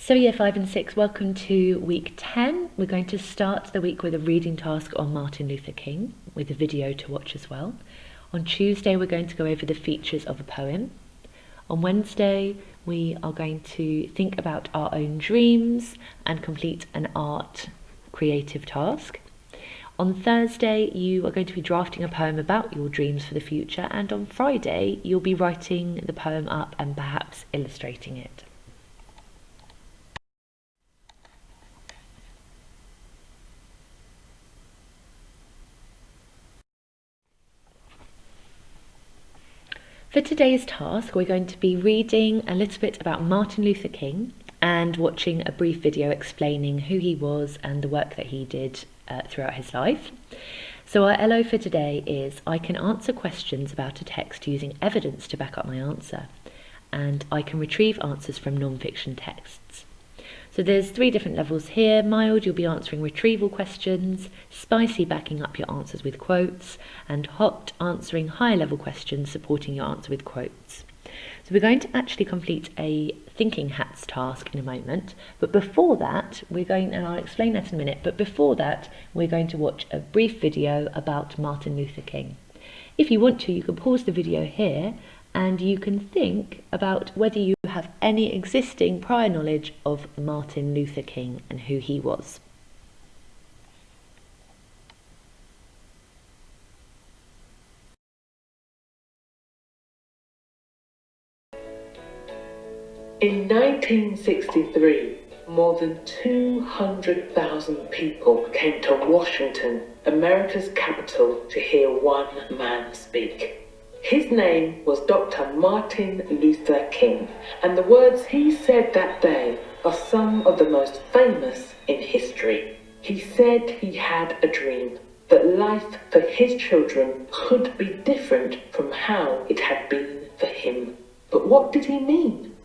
So year 5 and 6, welcome to week 10. We're going to start the week with a reading task on Martin Luther King, with a video to watch as well. On Tuesday, we're going to go over the features of a poem. On Wednesday, we are going to think about our own dreams and complete an art creative task. On Thursday, you are going to be drafting a poem about your dreams for the future, and on Friday, you'll be writing the poem up and perhaps illustrating it. For today's task, we're going to be reading a little bit about Martin Luther King and watching a brief video explaining who he was and the work that he did throughout his life. So our LO for today is, I can answer questions about a text using evidence to back up my answer, and I can retrieve answers from non-fiction texts. So there's 3 different levels here. Mild, you'll be answering retrieval questions; spicy, backing up your answers with quotes; and hot, answering higher level questions, supporting your answer with quotes. So we're going to actually complete a thinking hats task in a moment, but before that, and I'll explain that in a minute, but before that, we're going to watch a brief video about Martin Luther King. If you want to, you can pause the video here and you can think about whether you have any existing prior knowledge of Martin Luther King and who he was. In 1963, more than 200,000 people came to Washington, America's capital, to hear one man speak. His name was Dr. Martin Luther King, and the words he said that day are some of the most famous in history. He said he had a dream, that life for his children could be different from how it had been for him. But what did he mean?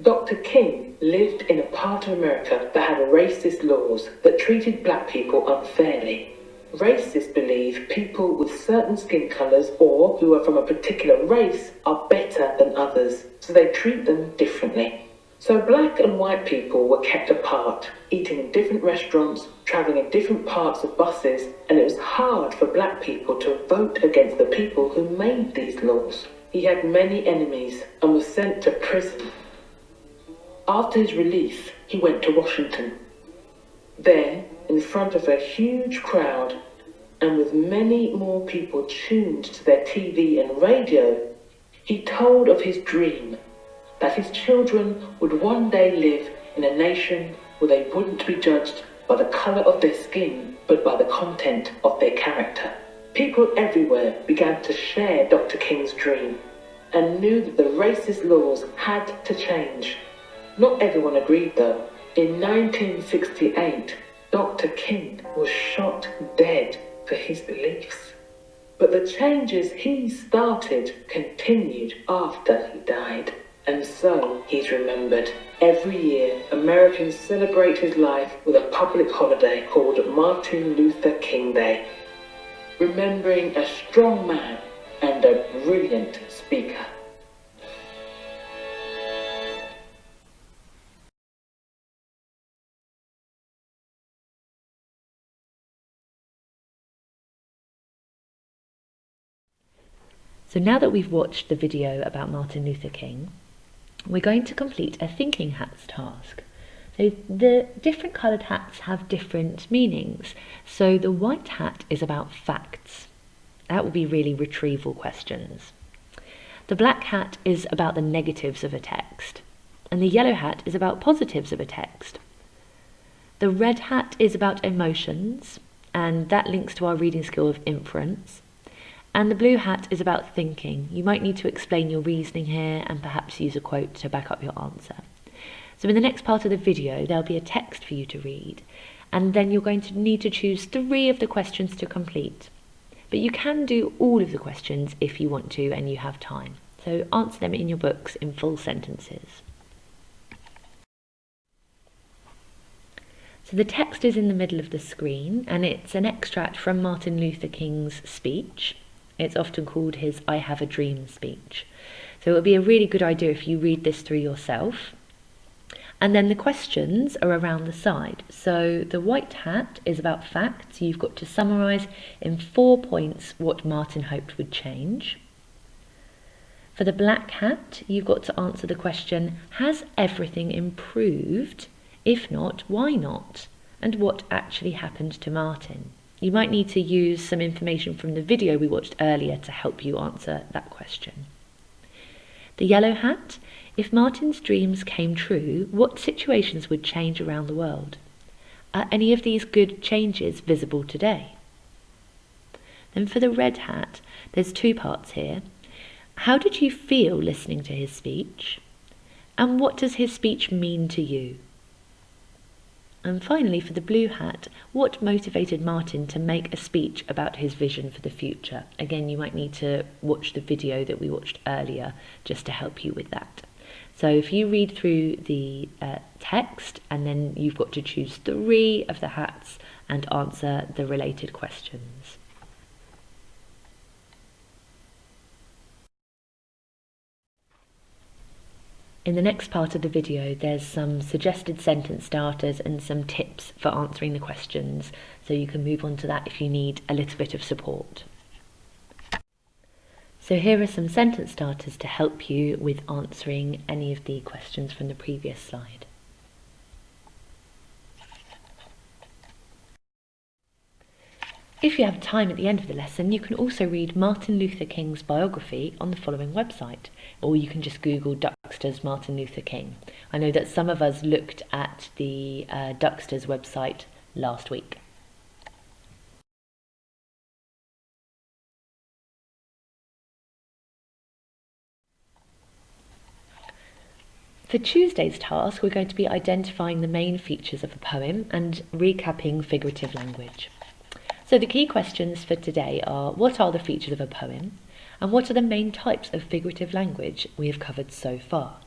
Dr. King lived in a part of America that had racist laws that treated black people unfairly. Racists believe people with certain skin colours or who are from a particular race are better than others, so they treat them differently. So black and white people were kept apart, eating in different restaurants, travelling in different parts of buses, and it was hard for black people to vote against the people who made these laws. He had many enemies and was sent to prison. After his release, he went to Washington. There, in front of a huge crowd, and with many more people tuned to their TV and radio, he told of his dream that his children would one day live in a nation where they wouldn't be judged by the colour of their skin, but by the content of their character. People everywhere began to share Dr. King's dream and knew that the racist laws had to change. Not everyone agreed though. In 1968, Dr. King was shot dead for his beliefs. But the changes he started continued after he died. And so he's remembered. Every year, Americans celebrate his life with a public holiday called Martin Luther King Day, remembering a strong man and a brilliant speaker. So now that we've watched the video about Martin Luther King, we're going to complete a thinking hats task. So the different coloured hats have different meanings. So the white hat is about facts. That will be really retrieval questions. The black hat is about the negatives of a text. And the yellow hat is about positives of a text. The red hat is about emotions, and that links to our reading skill of inference. And the blue hat is about thinking. You might need to explain your reasoning here and perhaps use a quote to back up your answer. So in the next part of the video, there'll be a text for you to read, and then you're going to need to choose 3 of the questions to complete. But you can do all of the questions if you want to and you have time. So answer them in your books in full sentences. So the text is in the middle of the screen, and it's an extract from Martin Luther King's speech. It's often called his I Have a Dream speech. So it would be a really good idea if you read this through yourself. And then the questions are around the side. So the white hat is about facts. You've got to summarise in 4 points what Martin hoped would change. For the black hat, you've got to answer the question, has everything improved? If not, why not? And what actually happened to Martin? You might need to use some information from the video we watched earlier to help you answer that question. The yellow hat, if Martin's dreams came true, what situations would change around the world? Are any of these good changes visible today? Then for the red hat, there's 2 parts here. How did you feel listening to his speech? And what does his speech mean to you? And finally, for the blue hat, what motivated Martin to make a speech about his vision for the future? Again, you might need to watch the video that we watched earlier just to help you with that. So if you read through the text, and then you've got to choose 3 of the hats and answer the related questions. In the next part of the video, there's some suggested sentence starters and some tips for answering the questions, so you can move on to that if you need a little bit of support. So here are some sentence starters to help you with answering any of the questions from the previous slide. If you have time at the end of the lesson, you can also read Martin Luther King's biography on the following website, or you can just Google Duxter's Martin Luther King. I know that some of us looked at the Duxter's website last week. For Tuesday's task, we're going to be identifying the main features of a poem and recapping figurative language. So the key questions for today are, what are the features of a poem? And what are the main types of figurative language we have covered so far?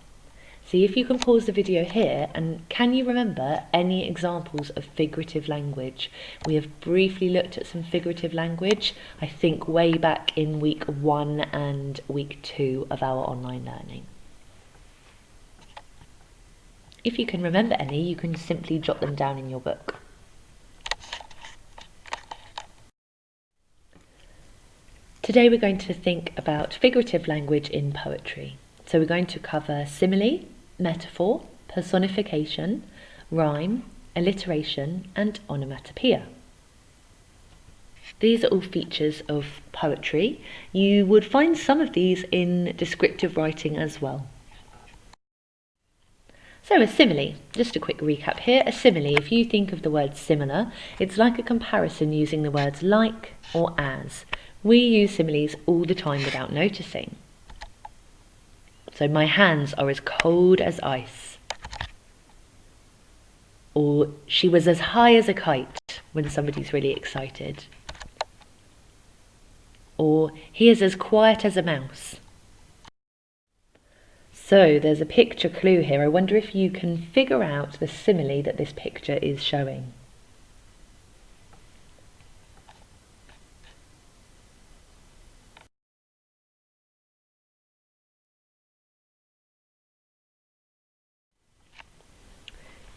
See if you can pause the video here, and can you remember any examples of figurative language? We have briefly looked at some figurative language, I think way back in week 1 and week 2 of our online learning. If you can remember any, you can simply jot them down in your book. Today we're going to think about figurative language in poetry. So we're going to cover simile, metaphor, personification, rhyme, alliteration, and onomatopoeia. These are all features of poetry. You would find some of these in descriptive writing as well. So a simile, just a quick recap here. A simile, if you think of the word similar, it's like a comparison using the words like or as. We use similes all the time without noticing. So my hands are as cold as ice. Or she was as high as a kite when somebody's really excited. Or he is as quiet as a mouse. So there's a picture clue here. I wonder if you can figure out the simile that this picture is showing.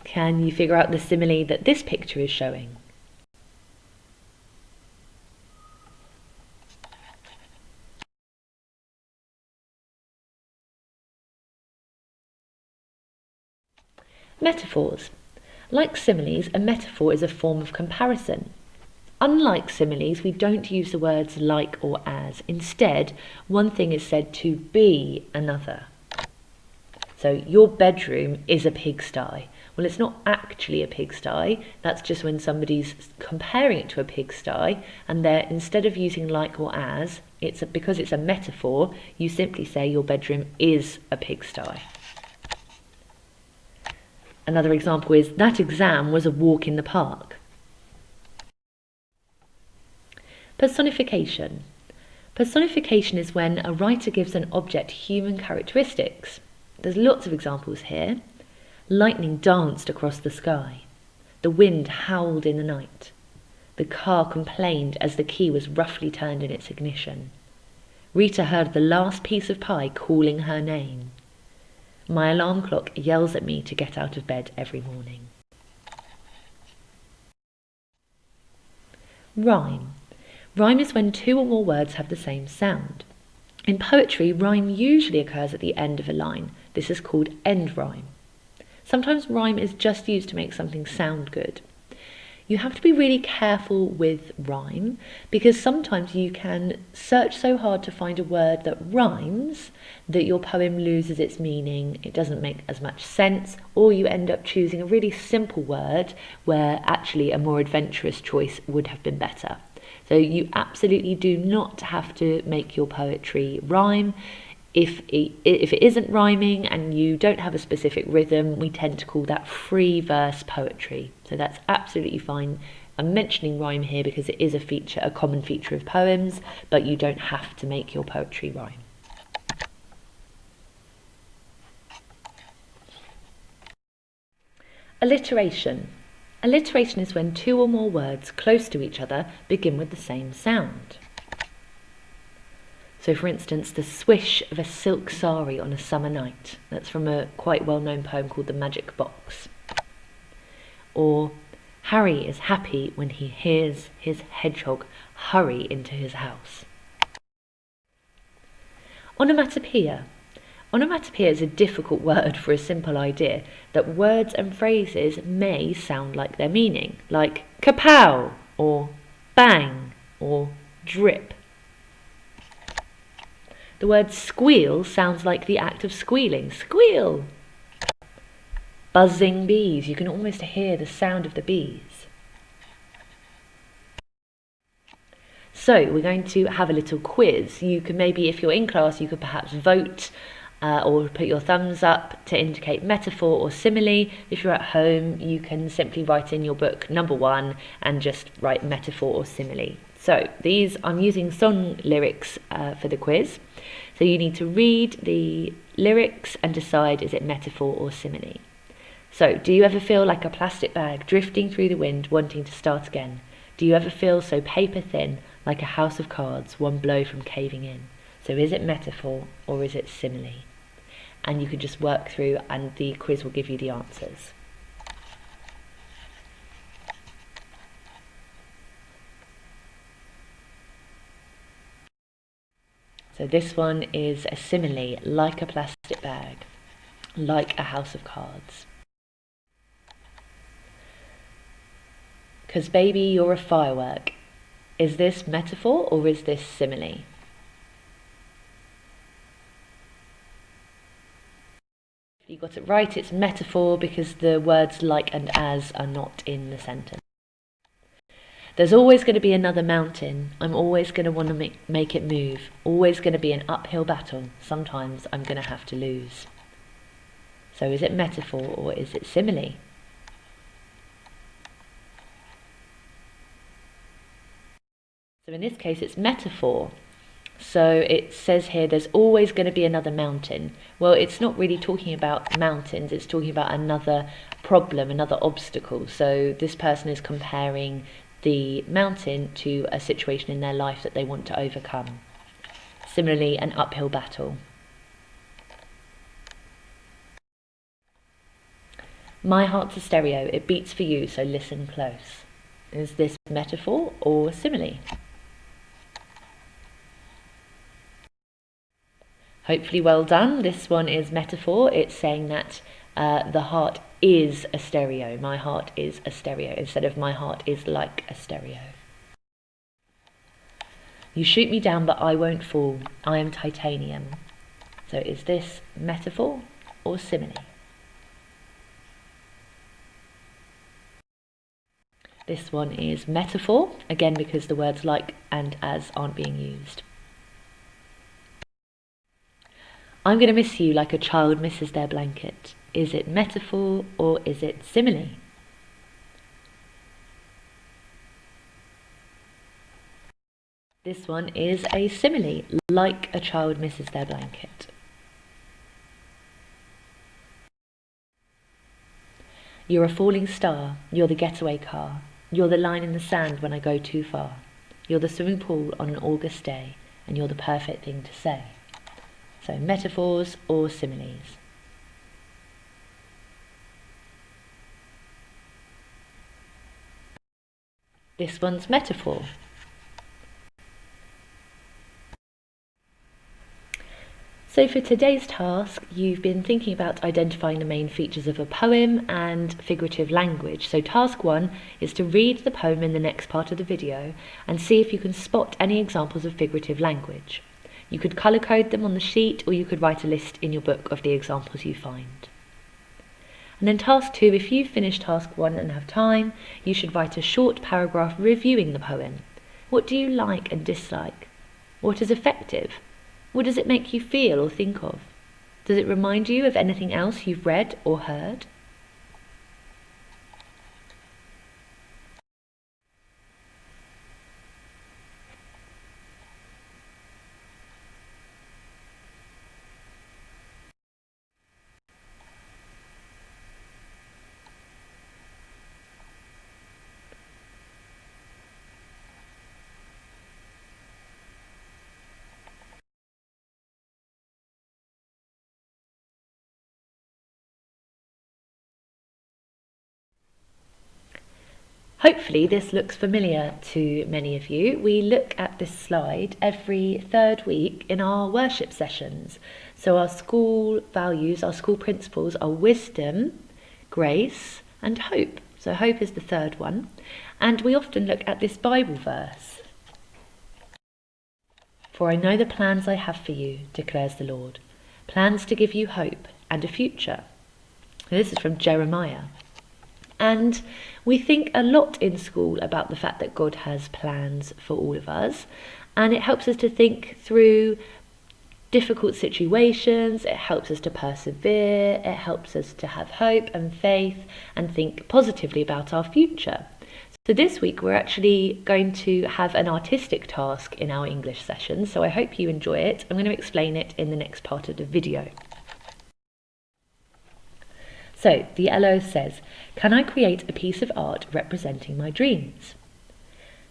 Can you figure out the simile that this picture is showing? Metaphors. Like similes, a metaphor is a form of comparison. Unlike similes, we don't use the words like or as. Instead, one thing is said to be another. So your bedroom is a pigsty. Well, it's not actually a pigsty. That's just when somebody's comparing it to a pigsty, and they're, instead of using like or as, because it's a metaphor, you simply say your bedroom is a pigsty. Another example is, that exam was a walk in the park. Personification. Personification is when a writer gives an object human characteristics. There's lots of examples here. Lightning danced across the sky. The wind howled in the night. The car complained as the key was roughly turned in its ignition. Rita heard the last piece of pie calling her name. My alarm clock yells at me to get out of bed every morning. Rhyme. Rhyme is when two or more words have the same sound. In poetry, rhyme usually occurs at the end of a line. This is called end rhyme. Sometimes rhyme is just used to make something sound good. You have to be really careful with rhyme because sometimes you can search so hard to find a word that rhymes that your poem loses its meaning, it doesn't make as much sense, or you end up choosing a really simple word where actually a more adventurous choice would have been better. So you absolutely do not have to make your poetry rhyme. If it isn't rhyming and you don't have a specific rhythm, we tend to call that free verse poetry. So that's absolutely fine. I'm mentioning rhyme here because it is a common feature of poems, but you don't have to make your poetry rhyme. Alliteration. Alliteration is when two or more words close to each other begin with the same sound. So for instance, the swish of a silk sari on a summer night. That's from a quite well-known poem called The Magic Box. Or Harry is happy when he hears his hedgehog hurry into his house. Onomatopoeia. Onomatopoeia is a difficult word for a simple idea that words and phrases may sound like their meaning, like kapow, or bang, or drip. The word squeal sounds like the act of squealing. Squeal! Buzzing bees. You can almost hear the sound of the bees. So we're going to have a little quiz. You can maybe, if you're in class, you could perhaps vote or put your thumbs up to indicate metaphor or simile. If you're at home, you can simply write in your book number 1 and just write metaphor or simile. So I'm using song lyrics for the quiz. So you need to read the lyrics and decide, is it metaphor or simile? So, do you ever feel like a plastic bag drifting through the wind, wanting to start again? Do you ever feel so paper thin, like a house of cards, one blow from caving in? So is it metaphor or is it simile? And you can just work through and the quiz will give you the answers. So this one is a simile, like a plastic bag, like a house of cards. Because baby, you're a firework. Is this metaphor or is this simile? If you got it right, it's metaphor because the words like and as are not in the sentence. There's always going to be another mountain. I'm always going to want to make it move. Always going to be an uphill battle. Sometimes I'm going to have to lose. So is it metaphor or is it simile? So in this case, it's metaphor. So it says here, there's always going to be another mountain. Well, it's not really talking about mountains. It's talking about another problem, another obstacle. So this person is comparing the mountain to a situation in their life that they want to overcome. Similarly, an uphill battle. My heart's a stereo, it beats for you, so listen close. Is this metaphor or simile? Hopefully well done. This one is metaphor. It's saying that the heart is a stereo. My heart is a stereo instead of my heart is like a stereo. You shoot me down but I won't fall. I am titanium. So is this metaphor or simile? This one is metaphor, again because the words like and as aren't being used. I'm going to miss you like a child misses their blanket. Is it metaphor or is it simile? This one is a simile, like a child misses their blanket. You're a falling star, you're the getaway car. You're the line in the sand when I go too far. You're the swimming pool on an August day, and you're the perfect thing to say. So metaphors or similes. This one's metaphor. So for today's task, you've been thinking about identifying the main features of a poem and figurative language. So task 1 is to read the poem in the next part of the video and see if you can spot any examples of figurative language. You could colour code them on the sheet, or you could write a list in your book of the examples you find. And then task 2, if you've finished task 1 and have time, you should write a short paragraph reviewing the poem. What do you like and dislike? What is effective? What does it make you feel or think of? Does it remind you of anything else you've read or heard? Hopefully this looks familiar to many of you. We look at this slide every third week in our worship sessions. So our school values, our school principles are wisdom, grace and hope. So hope is the third one. And we often look at this Bible verse. For I know the plans I have for you, declares the Lord. Plans to give you hope and a future. This is from Jeremiah. And we think a lot in school about the fact that God has plans for all of us, and it helps us to think through difficult situations, it helps us to persevere, it helps us to have hope and faith and think positively about our future. So this week we're actually going to have an artistic task in our English session, so I hope you enjoy it. I'm going to explain it in the next part of the video. So the LO says, can I create a piece of art representing my dreams?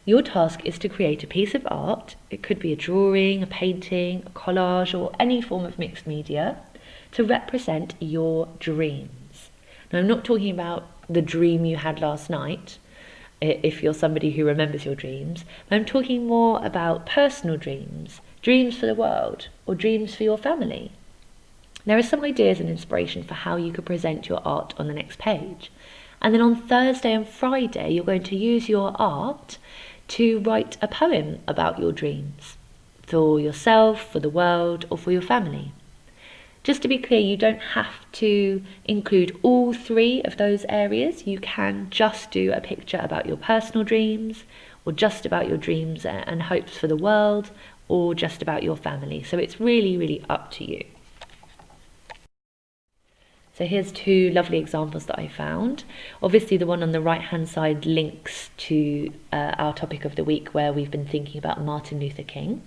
Your task is to create a piece of art. It could be a drawing, a painting, a collage, or any form of mixed media to represent your dreams. Now, I'm not talking about the dream you had last night, if you're somebody who remembers your dreams. I'm talking more about personal dreams, dreams for the world, or dreams for your family. There are some ideas and inspiration for how you could present your art on the next page. And then on Thursday and Friday, you're going to use your art to write a poem about your dreams for yourself, for the world, or for your family. Just to be clear, you don't have to include all three of those areas. You can just do a picture about your personal dreams, or just about your dreams and hopes for the world, or just about your family. So it's really, really up to you. So here's two lovely examples that I found. Obviously the one on the right hand side links to our topic of the week, where we've been thinking about Martin Luther King.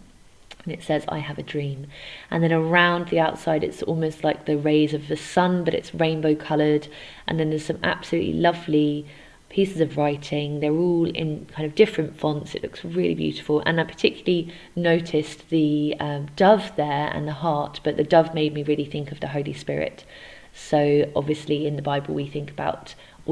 And it says, I have a dream. And then around the outside it's almost like the rays of the sun, but it's rainbow coloured. And then there's some absolutely lovely pieces of writing. They're all in kind of different fonts. It looks really beautiful. And I particularly noticed the dove there and the heart, but the dove made me really think of the Holy Spirit. So obviously in the Bible we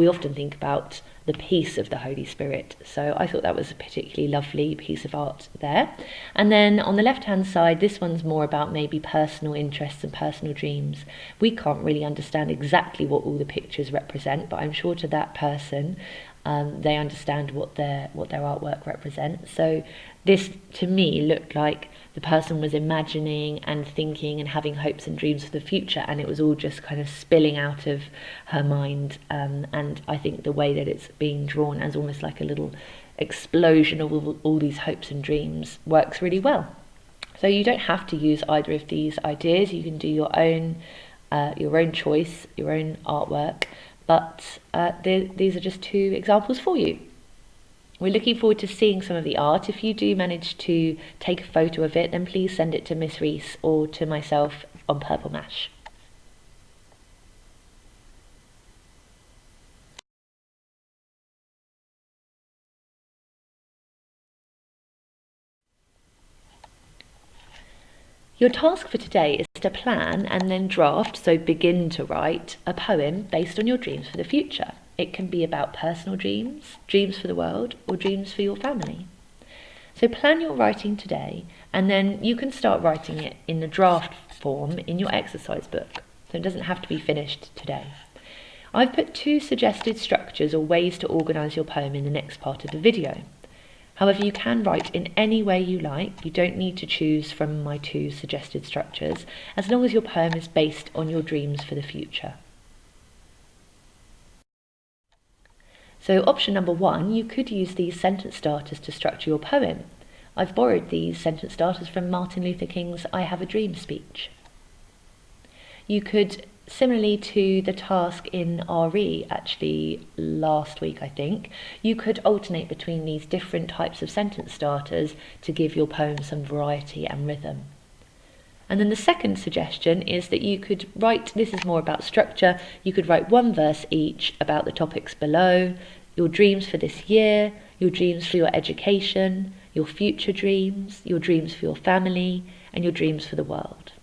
often think about the peace of the Holy Spirit. So I thought that was a particularly lovely piece of art there. And then on the left hand side, this one's more about maybe personal interests and personal dreams. We can't really understand exactly what all the pictures represent, but I'm sure to that person they understand what their artwork represents. So this to me looked like the person was imagining and thinking and having hopes and dreams for the future, and it was all just kind of spilling out of her mind. And I think the way that it's being drawn as almost like a little explosion of all these hopes and dreams works really well. So you don't have to use either of these ideas. You can do your own choice, your own artwork. But these are just two examples for you. We're looking forward to seeing some of the art. If you do manage to take a photo of it, then please send it to Miss Reese or to myself on Purple Mash. Your task for today is to plan and then draft, so begin to write, a poem based on your dreams for the future. It can be about personal dreams, dreams for the world, or dreams for your family. So plan your writing today, and then you can start writing it in the draft form in your exercise book. So it doesn't have to be finished today. I've put 2 suggested structures or ways to organise your poem in the next part of the video. However, you can write in any way you like. You don't need to choose from my 2 suggested structures, as long as your poem is based on your dreams for the future. So option number 1, you could use these sentence starters to structure your poem. I've borrowed these sentence starters from Martin Luther King's I Have a Dream speech. You could, similarly to the task in RE, actually last week I think, you could alternate between these different types of sentence starters to give your poem some variety and rhythm. And then the second suggestion is that you could write, this is more about structure, you could write 1 verse each about the topics below, your dreams for this year, your dreams for your education, your future dreams, your dreams for your family, and your dreams for the world.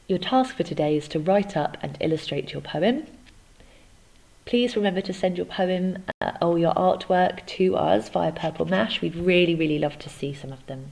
Your task for today is to write up and illustrate your poem. Please remember to send your poem or your artwork to us via Purple Mash. We'd really love to see some of them.